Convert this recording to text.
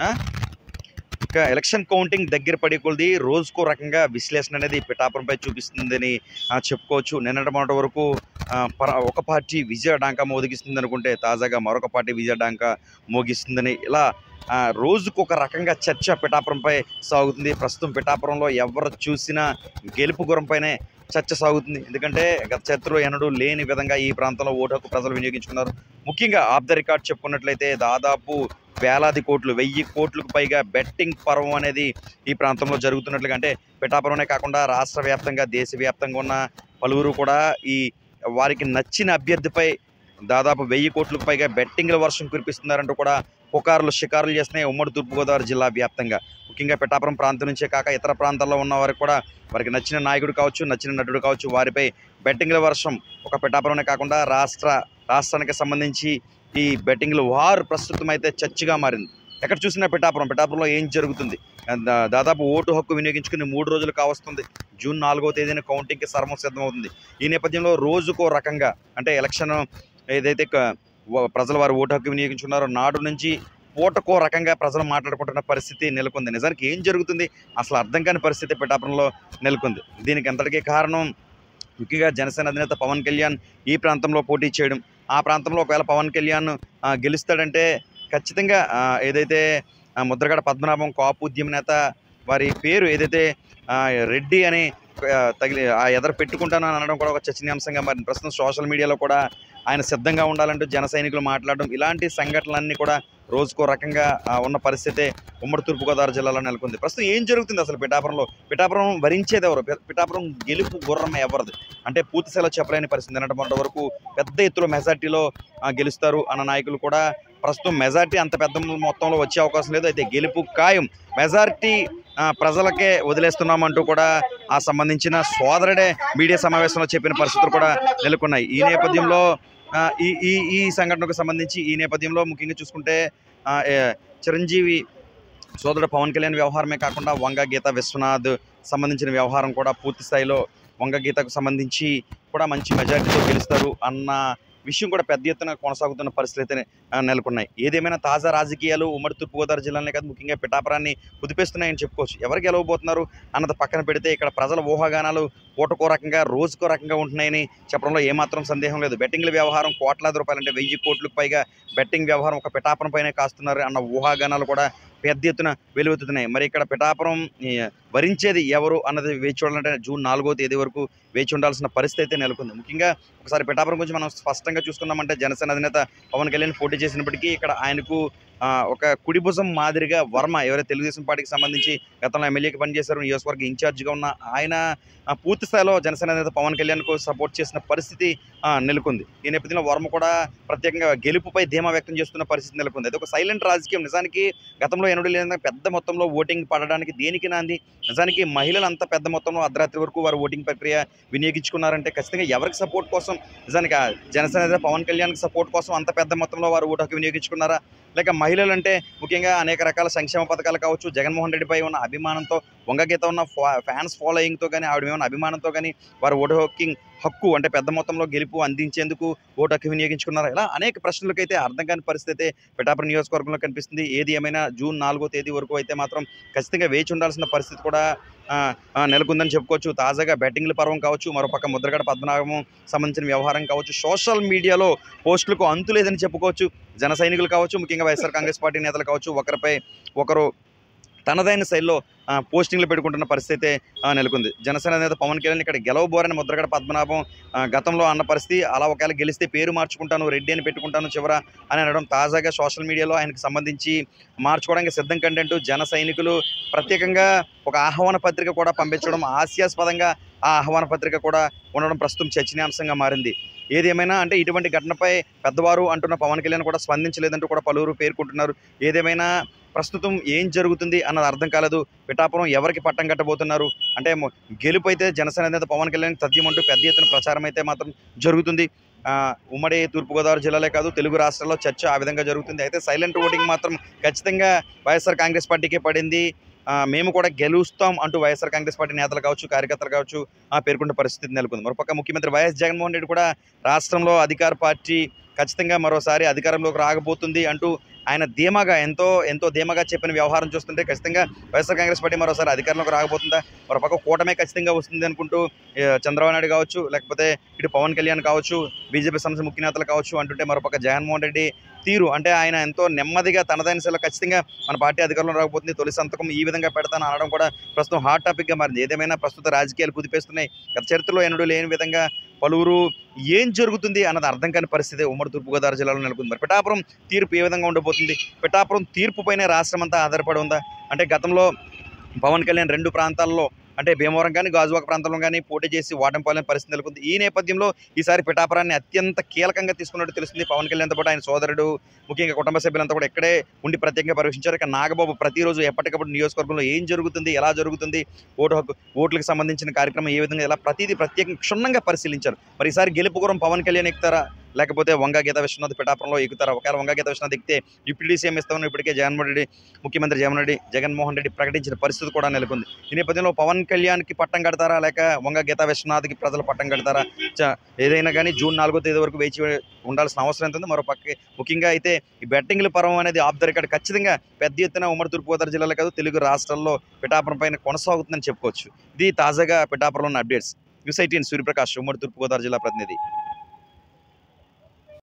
ఆ? ఇంకా election counting దగ్గర పడే కొలది రోజుకో రకంగా విశ్లేషణ అనేది పిఠాపురంపై చూపిస్తుందని చెప్పుకోవచ్చు. నిన్నటి మొన్నటి వరకు ఒక పార్టీ విజయ డాంకా మోగిస్తుంది అనుకుంటే తాజాగా మరొక పార్టీ విజయ డాంకా మోగిస్తుందని ఇలా రోజుకొక రకంగా చర్చ పిఠాపురంపై సాగుతుంది. ప్రస్తుతం పిఠాపురంలో ఎవరు చూసినా గెలుపు గురంపైనే చర్చ సాగుతుంది. ఎందుకంటే గత చరిత్రలో ఎన్నడూ లేని విధంగా ఈ ప్రాంతంలో ఓటు హక్కు ప్రజలు వినియోగించుకున్నారు. ముఖ్యంగా ఆఫ్ ద రికార్డ్ చెప్పుకున్నట్లయితే దాదాపు వేలాది కోట్లు 1000 కోట్లకు పైగా బెట్టింగ్ పర్వం అనేది ఈ ప్రాంతంలో జరుగుతున్నట్లుగా, అంటే పిఠాపురమే కాకుండా రాష్ట్ర వ్యాప్తంగా దేశవ్యాప్తంగా ఉన్న పలువురు కూడా ఈ వారికి నచ్చిన అభ్యర్థిపై దాదాపు 1000 కోట్లకు పైగా బెట్టింగ్ల వర్షం కురిపిస్తున్నారంటూ కూడా పుకారులు షికారులు చేస్తున్నాయి ఉమ్మడి తూర్పుగోదావరి జిల్లా వ్యాప్తంగా. ముఖ్యంగా పిఠాపురం ప్రాంతం నుంచే కాక ఇతర ప్రాంతాల్లో ఉన్న వారికి కూడా వారికి నచ్చిన నాయకుడు కావచ్చు, నచ్చిన నటుడు కావచ్చు, వారిపై బెట్టింగ్ల వర్షం ఒక పిఠాపురమే కాకుండా రాష్ట్రానికి సంబంధించి ఈ బెట్టింగ్లు వార్ ప్రస్తుతం అయితే చర్చగా మారింది. ఎక్కడ చూసినా పిఠాపురంలో ఏం జరుగుతుంది? దాదాపు ఓటు హక్కు వినియోగించుకుని 3 రోజులు కావస్తుంది. జూన్ 4వ తేదీన కౌంటింగ్కి సర్వం సిద్ధమవుతుంది. ఈ నేపథ్యంలో రోజుకో రకంగా, అంటే ఎలక్షన్ ఏదైతే ప్రజలు వారు ఓటు హక్కు వినియోగించుకున్నారో నాడు నుంచి పూటకో రకంగా ప్రజలు మాట్లాడుకుంటున్న పరిస్థితి నెలకొంది. నిజానికి ఏం జరుగుతుంది అసలు అర్థం కాని పరిస్థితి పిఠాపురంలో నెలకొంది. దీనికి అంతటికీ కారణం ముఖ్యంగా జనసేన అధినేత పవన్ కళ్యాణ్ ఈ ప్రాంతంలో పోటీ చేయడం. ఆ ప్రాంతంలో ఒకవేళ పవన్ కళ్యాణ్ గెలుస్తాడంటే ఖచ్చితంగా ఏదైతే ముద్రగడ పద్మనాభం కాపు ఉద్యమ నేత వారి పేరు ఏదైతే రెడ్డి అని ఎదరు పెట్టుకుంటాను అని అనడం కూడా ఒక చర్చనీయాంశంగా మారింది. ప్రస్తుతం సోషల్ మీడియాలో కూడా ఆయన సిద్ధంగా ఉండాలంటూ జన సైనికులు మాట్లాడడం, ఇలాంటి సంఘటనలన్నీ కూడా రోజుకో రకంగా ఉన్న పరిస్థితే ఉమ్మడి తూర్పుగోదావరి జిల్లాలో నెలకొంది. ప్రస్తుతం ఏం జరుగుతుంది అసలు పిఠాపురంలో? పిఠాపురం వరించేది ఎవరు? పిఠాపురం గెలుపు గుర్రం ఎవరిది అంటే పూర్తిస్థాయిలో చెప్పలేని పరిస్థితి. నిన్నటి మొన్నటి వరకు పెద్ద ఎత్తులో మెజార్టీలో గెలుస్తారు అన్న నాయకులు కూడా ప్రస్తుతం మెజార్టీ అంత పెద్ద మొత్తంలో వచ్చే అవకాశం లేదు. అయితే గెలుపు ఖాయం, మెజార్టీ ప్రజలకే వదిలేస్తున్నామంటూ కూడా ఆ సంబంధించిన సోదరుడే మీడియా సమావేశంలో చెప్పిన పరిస్థితులు కూడా నెలకొన్నాయి. ఈ నేపథ్యంలో ఈ సంఘటనకు సంబంధించి ఈ నేపథ్యంలో ముఖ్యంగా చూసుకుంటే చిరంజీవి సోదరుడు పవన్ కళ్యాణ్ వ్యవహారమే కాకుండా వంగ గీత విశ్వనాథ్ సంబంధించిన వ్యవహారం కూడా పూర్తి స్థాయిలో వంగ గీతకు సంబంధించి కూడా మంచి మెజారిటీతో గెలుస్తారు అన్న విషయం కూడా పెద్ద ఎత్తున కొనసాగుతున్న పరిస్థితులు నెలకొన్నాయి. ఏదేమైనా తాజా రాజకీయాలు ఉమ్మడి తూర్పుగోదావరి జిల్లానే కాదు ముఖ్యంగా పిఠాపురాన్ని కుదిపేస్తున్నాయని చెప్పుకోవచ్చు. ఎవరు గెలవబోతున్నారు అన్నది పక్కన పెడితే ఇక్కడ ప్రజల ఊహాగానాలు పూటకో రకంగా రోజుకో రకంగా ఉంటున్నాయని చెప్పడంలో ఏమాత్రం సందేహం లేదు. బెట్టింగ్ల వ్యవహారం కోట్లాది రూపాయలు, అంటే 1000 కోట్లకు పైగా బెట్టింగ్ వ్యవహారం ఒక పిఠాపురం పైనే కాస్తున్నారు అన్న ఊహాగానాలు కూడా పెద్ద ఎత్తున వెలువెత్తుతున్నాయి. మరి ఇక్కడ పిఠాపురం వరించేది ఎవరు అన్నది వేచి చూడాలంటే జూన్ 4వ తేదీ వరకు వేచి ఉండాల్సిన పరిస్థితి అయితే నెలకొంది. ముఖ్యంగా ఒకసారి పిఠాపురం గురించి మనం స్పష్టంగా చూసుకున్నామంటే జనసేన అధినేత పవన్ కళ్యాణ్ పోటీ చేసినప్పటికీ ఇక్కడ ఆయనకు ఒక కుడి భుజం మాదిరిగా వర్మ, ఎవరైతే తెలుగుదేశం పార్టీకి సంబంధించి గతంలో ఎమ్మెల్యేకి పనిచేశారు, నియోజకవర్గ ఇన్ఛార్జిగా ఉన్న ఆయన పూర్తి స్థాయిలో జనసేన నేత పవన్ కళ్యాణ్కు సపోర్ట్ చేసిన పరిస్థితి నెలకొంది. ఈ నేపథ్యంలో వర్మ కూడా ప్రత్యేకంగా గెలుపుపై ధీమా వ్యక్తం చేస్తున్న పరిస్థితి నెలకొంది. అది ఒక సైలెంట్ రాజకీయం. నిజానికి గతంలో ఎన్నడూ లేని పెద్ద మొత్తంలో ఓటింగ్ పడడానికి దేనికి నాంది? నిజానికి మహిళలు అంత పెద్ద మొత్తంలో అర్ధరాత్రి వరకు వారు ఓటింగ్ ప్రక్రియ వినియోగించుకున్నారంటే ఖచ్చితంగా ఎవరికి సపోర్ట్ కోసం? నిజానికి జనసేన నేత పవన్ కళ్యాణ్కి సపోర్ట్ కోసం అంత పెద్ద మొత్తంలో వారు ఓటు హక్కు వినియోగించుకున్నారా? లేక మహిళలు అంటే ముఖ్యంగా అనేక రకాల సంక్షేమ పథకాలు కావచ్చు, జగన్మోహన్ రెడ్డిపై ఉన్న అభిమానంతో, వంగగీత ఉన్న ఫ్యాన్స్ ఫాలోయింగ్తో కానీ, ఆవిడ ఉన్న అభిమానంతో కానీ వారు ఓటు హక్కు అంటే పెద్ద మొత్తంలో గెలుపు అందించేందుకు ఓటు హక్కు వినియోగించుకున్నారు? ఇలా అనేక ప్రశ్నలకైతే అర్థం కాని పరిస్థితి పిఠాపురం నియోజకవర్గంలో కనిపిస్తుంది. ఏది ఏమైనా జూన్ 4వ తేదీ వరకు అయితే మాత్రం ఖచ్చితంగా వేచి ఉండాల్సిన పరిస్థితి కూడా నెలకొందని చెప్పుకోవచ్చు. తాజాగా బెట్టింగ్ల పర్వం కావచ్చు, మరోపక్క ముద్రగడ పద్మనాభం సంబంధించిన వ్యవహారం కావచ్చు, సోషల్ మీడియాలో పోస్టులకు అంతు లేదని చెప్పుకోవచ్చు. జన సైనికులు కావచ్చు, ముఖ్యంగా వైఎస్ఆర్ కాంగ్రెస్ పార్టీ నేతలు కావచ్చు, ఒకరిపై ఒకరు తనదైన శైలిలో పోస్టింగ్లు పెట్టుకుంటున్న పరిస్థితి నెలకొంది. జనసేన నేత పవన్ కళ్యాణ్ ఇక్కడ గెలవబోరని ముద్రగడ పద్మనాభం గతంలో అన్న పరిస్థితి, అలా ఒకవేళ గెలిస్తే పేరు మార్చుకుంటాను, రెడ్డి అని పెట్టుకుంటాను చివర అని అనడం తాజాగా సోషల్ మీడియాలో ఆయనకు సంబంధించి మార్చుకోవడానికి సిద్ధం కంటూ జన సైనికులు ప్రత్యేకంగా ఒక ఆహ్వాన పత్రిక కూడా పంపించడం, హాస్యాస్పదంగా ఆ ఆహ్వాన పత్రిక కూడా ఉండడం ప్రస్తుతం చర్చనీయాంశంగా మారింది. ఏదేమైనా అంటే ఇటువంటి ఘటనపై పెద్దవారు అంటున్న పవన్ కళ్యాణ్ కూడా స్పందించలేదంటూ కూడా పలువురు పేర్కొంటున్నారు. ఏదేమైనా ప్రస్తుతం ఏం జరుగుతుంది అన్నది అర్థం కాలేదు. పిఠాపురం ఎవరికి పట్టం కట్టబోతున్నారు అంటే గెలుపు అయితే జనసేన నేత పవన్ కళ్యాణ్ తథ్యమంటూ పెద్ద ఎత్తున ప్రచారం అయితే మాత్రం జరుగుతుంది. ఉమ్మడి తూర్పుగోదావరి జిల్లాలే కాదు తెలుగు రాష్ట్రాల్లో చర్చ ఆ విధంగా జరుగుతుంది. అయితే సైలెంట్ ఓటింగ్ మాత్రం ఖచ్చితంగా వైఎస్ఆర్ కాంగ్రెస్ పార్టీకే పడింది. మేము కూడా గెలుస్తాం అంటూ వైఎస్ఆర్ కాంగ్రెస్ పార్టీ నేతలు కావచ్చు, కార్యకర్తలు కావచ్చు పేర్కొన్న పరిస్థితి నెలకొంది. మరోపక్క ముఖ్యమంత్రి వైఎస్ జగన్మోహన్ రెడ్డి కూడా రాష్ట్రంలో అధికార పార్టీ ఖచ్చితంగా మరోసారి అధికారంలోకి రాకపోతుంది అంటూ ఆయన ధీమాగా ఎంతో ధీమాగా చెప్పిన వ్యవహారం చూస్తుంటే ఖచ్చితంగా వైఎస్ఆర్ కాంగ్రెస్ పార్టీ మరోసారి అధికారంలోకి రాకపోతుందా, మరోపక్క కూటమే ఖచ్చితంగా వస్తుంది అనుకుంటూ చంద్రబాబు నాయుడు కావచ్చు, లేకపోతే ఇటు పవన్ కళ్యాణ్ కావచ్చు, బీజేపీ సంస్థ ముఖ్య నేతలు కావచ్చు అంటుంటే మరోపక్క జగన్మోహన్ రెడ్డి తీరు అంటే ఆయన ఎంతో నెమ్మదిగా తనదైన శైలిలో ఖచ్చితంగా మన పార్టీ అధికారంలో రాకపోతుంది, తొలి సంతకం ఈ విధంగా పెడతాను అనడం కూడా ప్రస్తుతం హాట్ టాపిక్గా మారింది. ఏదేమైనా ప్రస్తుత రాజకీయాలు కుదిపేస్తున్నాయి. గత చరిత్రలో ఎన్నడూ లేని విధంగా పలువురు ఏం జరుగుతుంది అన్నది అర్థం కాని పరిస్థితి ఉమ్మడి తూర్పుగోదావరి జిల్లాలో నెలకొంది. మరి పిఠాపురం తీర్పు ఏ విధంగా ఉండబోతుంది? పిఠాపురం తీర్పుపైనే రాష్ట్రం అంతా ఆధారపడి ఉందా? అంటే గతంలో పవన్ కళ్యాణ్ 2 ప్రాంతాల్లో అంటే భీమవరం కానీ గాజువాక ప్రాంతంలో కానీ పోటీ చేసి ఓటమి పాలైన పరిస్థితి నెలకొంది. ఈ నేపథ్యంలో ఈసారి పిఠాపురాన్ని అత్యంత కీలకంగా తీసుకున్నట్టు తెలుస్తుంది. పవన్ కళ్యాణ్తో పాటు ఆయన సోదరుడు, ముఖ్యంగా కుటుంబ సభ్యులంతా కూడా ఇక్కడే ఉండి ప్రత్యేకంగా పర్యవేక్షించారు. ఇక నాగబాబు ప్రతిరోజు ఎప్పటికప్పుడు నియోజకవర్గంలో ఏం జరుగుతుంది, ఎలా జరుగుతుంది, ఓట్లకు సంబంధించిన కార్యక్రమం ఏ విధంగా ఎలా ప్రతిదీ ప్రత్యేకంగా క్షుణ్ణంగా పరిశీలించారు. మరి ఈసారి గెలుపుగురం పవన్ కళ్యాణ్ ఎక్కుతారా, లేకపోతే వంగ గీతా విశ్వనాథ్ పిఠాపురంలో ఎక్కుతారా? ఒకవేళ వంగ గీతా విశ్వనాథ్ ఎక్కితే డిప్యూటీ సీఎం ఇస్తామని ఇప్పటికే ముఖ్యమంత్రి జగన్మోహన్ రెడ్డి ప్రకటించిన పరిస్థితి కూడా నెలకొంది. ఈ నేపథ్యంలో పవన్ కళ్యాణ్కి పట్టం కడతారా, లేక వంగ గీతా విశ్వనాథ్కి ప్రజలు పట్టం కడతారా? ఏదైనా కానీ జూన్ 4వ తేదీ వరకు వేచి ఉండాల్సిన అవసరం ఎంత ఉంది. మరో పక్క ముఖ్యంగా అయితే ఈ బెట్టింగ్ల పర్వం అనేది ఆఫ్ ద రికార్డ్ ఖచ్చితంగా పెద్ద ఎత్తున ఉమ్మడి తూర్పుగోదావరి జిల్లాలో కాదు తెలుగు రాష్ట్రాల్లో పిఠాపురం పైన కొనసాగుతుందని చెప్పుకోవచ్చు. ఇది తాజాగా పిఠాపురంలో ఉన్న అప్డేట్స్. న్యూస్ 18 సూర్యప్రకాష్, ఉమ్మడి తూర్పుగోదావరి జిల్లా ప్రతినిధి.